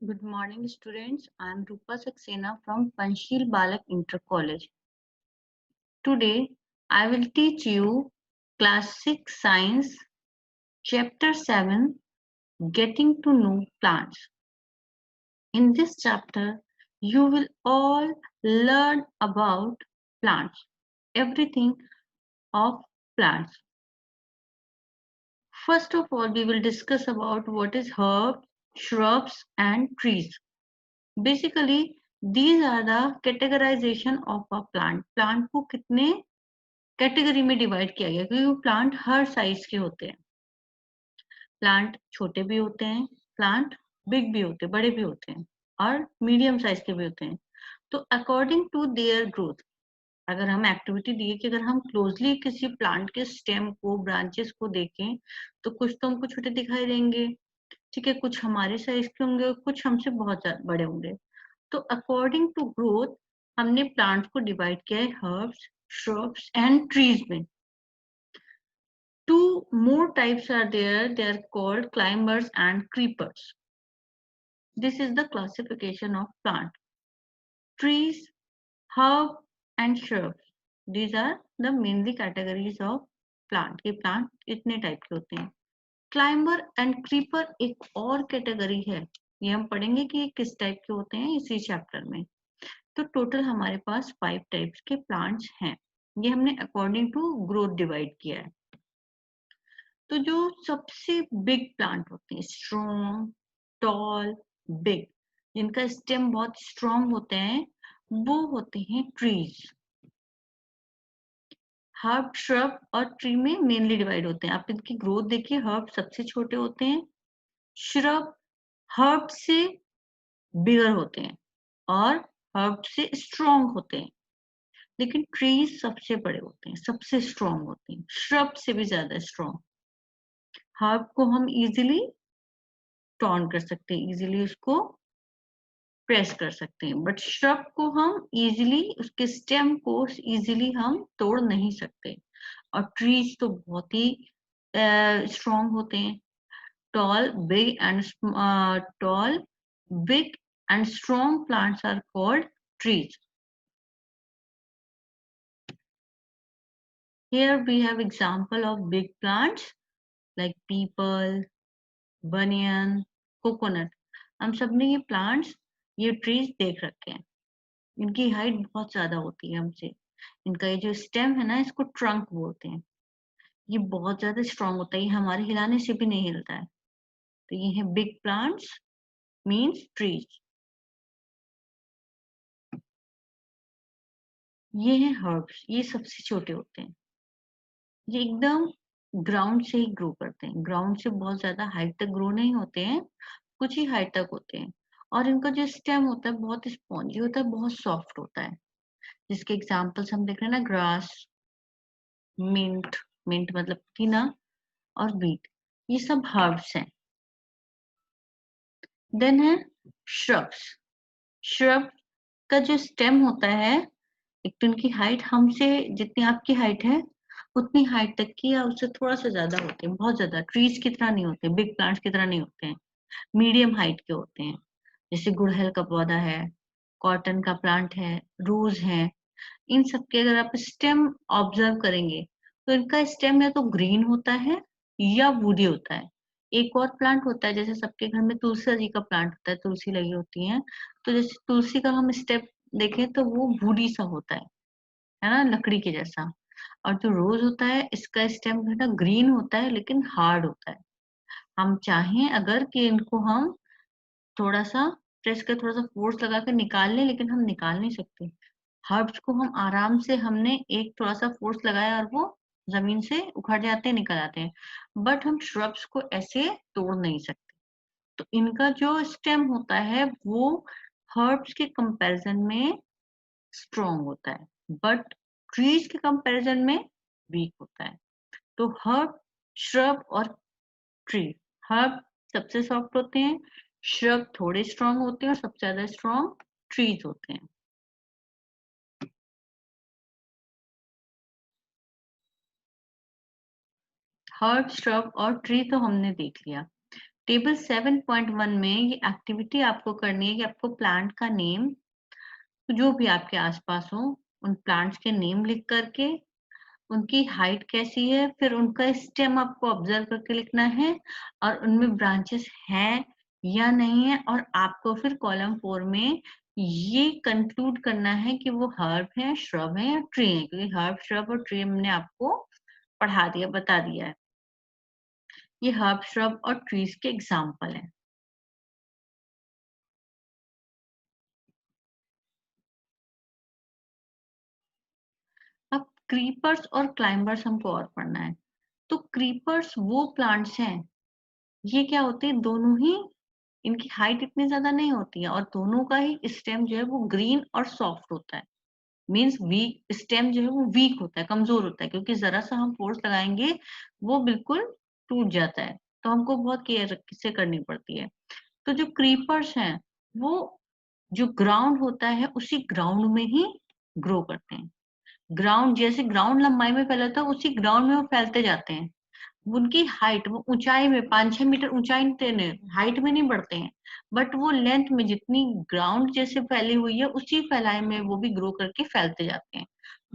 Good morning, students. I am Rupa Saxena from Panchsheel Balak Inter College. Today, I will teach you Class 6 Science, Chapter 7, Getting to Know Plants. In this chapter, you will all learn about plants, everything of plants. First of all, we will discuss about what is herbs, shrubs, and trees. Basically, these are the categorization of a plant. Plant को कितने category में divide किया गया क्योंकि plant हर size के होते हैं. Plant छोटे भी होते हैं, प्लांट बिग भी होते हैं, बड़े भी होते हैं और मीडियम साइज के भी होते हैं. तो अकॉर्डिंग टू देयर ग्रोथ, अगर हम एक्टिविटी दिए कि अगर हम क्लोजली किसी प्लांट के स्टेम को, ब्रांचेस को देखें तो कुछ तो हमको छोटे दिखाई देंगे, ठीक है, कुछ हमारे साइज के होंगे, कुछ हमसे बहुत बड़े होंगे. तो अकॉर्डिंग टू ग्रोथ हमने प्लांट्स को डिवाइड किया है हर्ब्स, shrubs and trees में. Two more types are there. They are called climbers and creepers. This is the classification of plant. Trees, herb and shrubs. These are the mainly categories of plant. ये plant इतने type के होते हैं. Climber and creeper एक और category है. ये हम पढ़ेंगे कि ये किस टाइप के होते हैं इसी चैप्टर में. तो टोटल हमारे पास 5 टाइप्स के प्लांट्स हैं. ये हमने अकॉर्डिंग टू ग्रोथ डिवाइड किया है. तो जो सबसे बिग प्लांट होते हैं, स्ट्रॉन्ग, टॉल, बिग, जिनका स्टेम बहुत स्ट्रॉन्ग होते हैं, वो होते हैं ट्रीज. हर्ब, श्रब और ट्री में मेनली डिवाइड होते हैं. आप इनकी ग्रोथ देखिए, हर्ब सबसे छोटे होते हैं, श्रब हर्ब से बिगर होते हैं और हर्ब से स्ट्रॉन्ग होते हैं. लेकिन ट्रीज सबसे बड़े होते हैं, सबसे स्ट्रॉन्ग होते हैं, श्रब से भी ज्यादा स्ट्रॉन्ग. हर्ब को हम इजीली टॉन कर सकते हैं, इजीली उसको प्रेस कर सकते हैं, बट श्रब को हम इजीली, उसके स्टेम को इजीली हम तोड़ नहीं सकते. और ट्रीज तो बहुत ही स्ट्रॉन्ग होते हैं. Tall big and tall big and strong plants are called trees. Here we have example of big plants like people, banyan, coconut. हम सबने ये plants, ये trees देख रखे हैं. इनकी हाइट बहुत ज्यादा होती है हमसे. इनका ये जो स्टेम है ना, इसको ट्रंक बोलते हैं. ये बहुत ज्यादा स्ट्रांग होता है, ये हमारे हिलाने से भी नहीं हिलता है. तो ये है बिग प्लांट्स, मींस ट्रीज. ये है हर्ब्स, ये सबसे छोटे होते हैं. ये एकदम ग्राउंड से ही ग्रो करते हैं, ग्राउंड से बहुत ज्यादा हाइट तक ग्रो नहीं होते हैं, कुछ ही हाइट तक होते हैं. और इनका जो स्टेम होता है बहुत स्पॉन्जी होता है, बहुत सॉफ्ट होता है. जिसके एग्जाम्पल्स हम देख रहे हैं ना, ग्रास, मिंट, मिंट मतलब पुदीना, और बीट, ये सब हर्ब्स हैं. देन है श्रब्स. श्रब का जो स्टेम होता है, एक तो इनकी हाइट हमसे, जितनी आपकी हाइट है उतनी हाइट तक की या उससे थोड़ा सा ज्यादा होते हैं. बहुत ज्यादा ट्रीज की तरह नहीं होते, बिग प्लांट्स की तरह नहीं होते हैं, मीडियम हाइट के होते हैं. जैसे गुड़हल का पौधा है, कॉटन का प्लांट है, रोज है. इन सब के अगर आप स्टेम ऑब्जर्व करेंगे तो इनका स्टेम या तो ग्रीन होता है या वुडी होता है. एक और प्लांट होता है, जैसे सबके घर में तुलसी जी का प्लांट होता है, तुलसी लगी होती है, तो जैसे तुलसी का हम स्टेप देखें तो वो वुडी सा होता है ना, लकड़ी के जैसा. और जो रोज होता है, इसका स्टेम जो है ना, ग्रीन होता है लेकिन हार्ड होता है. हम चाहें अगर कि इनको हम थोड़ा सा प्रेस कर, थोड़ा सा फोर्स लगा कर निकाल लें, लेकिन हम निकाल नहीं सकते. हर्ब्स को हम आराम से, हमने एक थोड़ा सा फोर्स लगाया और वो जमीन से उखड़ जाते हैं, निकल आते हैं. बट हम श्रब्स को ऐसे तोड़ नहीं सकते. तो इनका जो स्टेम होता है वो हर्ब्स के कंपैरिजन में स्ट्रॉन्ग होता है, बट ट्रीज के कंपैरिजन में वीक होता है. तो हर्ब, श्रब और ट्री. हर्ब सबसे सॉफ्ट होते हैं, श्रब थोड़े स्ट्रॉन्ग होते हैं और सबसे ज्यादा स्ट्रॉन्ग ट्रीज होते हैं. हर्ब, श्रब और ट्री तो हमने देख लिया. टेबल 7.1 में ये एक्टिविटी आपको करनी है कि आपको प्लांट का नेम, जो भी आपके आसपास हो, उन प्लांट्स के नेम लिख करके उनकी हाइट कैसी है, फिर उनका स्टेम आपको ऑब्जर्व करके लिखना है और उनमें ब्रांचेस हैं या नहीं है, और आपको फिर कॉलम 4 में ये कंक्लूड करना है कि वो हर्ब है, श्रब है या ट्री है, क्योंकि हर्ब, श्रब और ट्री हमने आपको पढ़ा दिया, बता दिया है। ये हर्ब, श्रब और ट्रीज के एग्जाम्पल हैं। अब क्रीपर्स और क्लाइंबर्स हमको और पढ़ना है। तो क्रीपर्स वो प्लांट्स हैं, ये क्या होते हैं, दोनों ही, इनकी हाइट इतनी ज्यादा नहीं होती है और दोनों का ही स्टेम जो है वो ग्रीन और सॉफ्ट होता है। मीन्स वीक स्टेम जो है वो वीक होता है, कमजोर होता है, क्योंकि जरा सा हम फोर्स लगाएंगे वो बिल्कुल टूट जाता है, तो हमको बहुत केयर से करनी पड़ती है। तो जो क्रीपर्स हैं वो जो ग्राउंड होता है उसी ग्राउंड में ही ग्रो करते हैं। ग्राउंड जैसे ग्राउंड लंबाई में फैलाता है उसी ग्राउंड में वो फैलते जाते हैं। उनकी हाइट, वो ऊंचाई में 5-6 मीटर ऊंचाई हाइट में नहीं बढ़ते हैं, बट वो लेंथ में जितनी ग्राउंड जैसे फैली हुई है उसी फैलाई में वो भी ग्रो करके फैलते जाते हैं।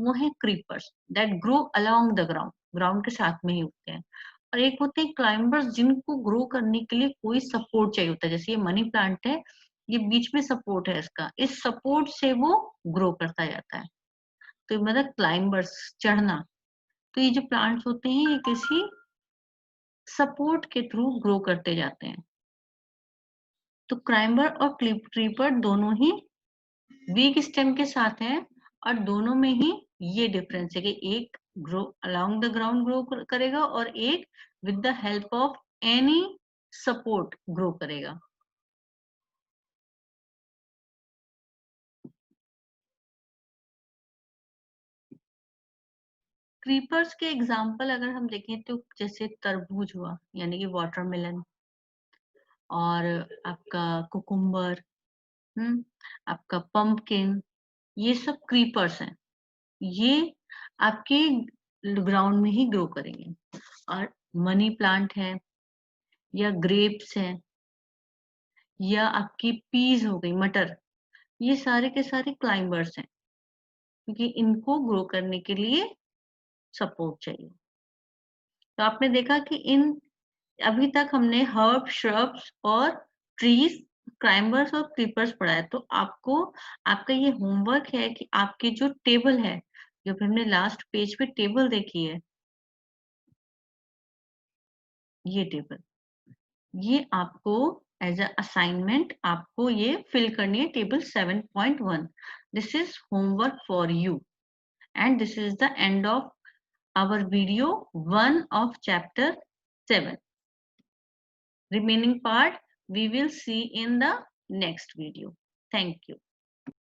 वो है creepers that grow along the ground, ground के साथ में ही उगते हैं। और एक होते हैं क्लाइंबर्स जिनको ग्रो करने के लिए कोई सपोर्ट चाहिए होता है, जैसे ये मनी प्लांट है, ये बीच में सपोर्ट है इसका, इस सपोर्ट से वो ग्रो करता जाता है। तो मतलब क्लाइंबर्स, चढ़ना। तो ये जो प्लांट्स होते हैं ये किसी सपोर्ट के थ्रू ग्रो करते जाते हैं। तो क्लाइंबर और क्रीपर दोनों ही वीक स्टेम के साथ हैं, और दोनों में ही ये डिफरेंस है कि एक grow along the ground grow करेगा और एक with the help of any support grow करेगा। क्रीपर्स के एग्जाम्पल अगर हम देखें तो जैसे तरबूज हुआ, यानी कि वाटरमेलन, और आपका कुकुम्बर, आपका पंपकिन, ये सब क्रीपर्स हैं। ये आपके ग्राउंड में ही ग्रो करेंगे। और मनी प्लांट है या ग्रेप्स है या आपकी पीज हो गई, मटर, ये सारे के सारे क्लाइंबर्स हैं, क्योंकि इनको ग्रो करने के लिए सपोर्ट चाहिए। तो आपने देखा कि इन अभी तक हमने हर्ब, श्रब्स और ट्रीज, क्लाइंबर्स और क्रीपर्स पढ़ा है। तो आपको, आपका ये होमवर्क है कि आपकी जो टेबल है, जो फिर हमने लास्ट पेज पे टेबल देखी है, ये टेबल, ये आपको एज अ असाइनमेंट आपको ये फिल करनी है, table 7.1। This is homework for you, and this is the end of our video 1 of chapter 7. Remaining part we will see in the next video. Thank you.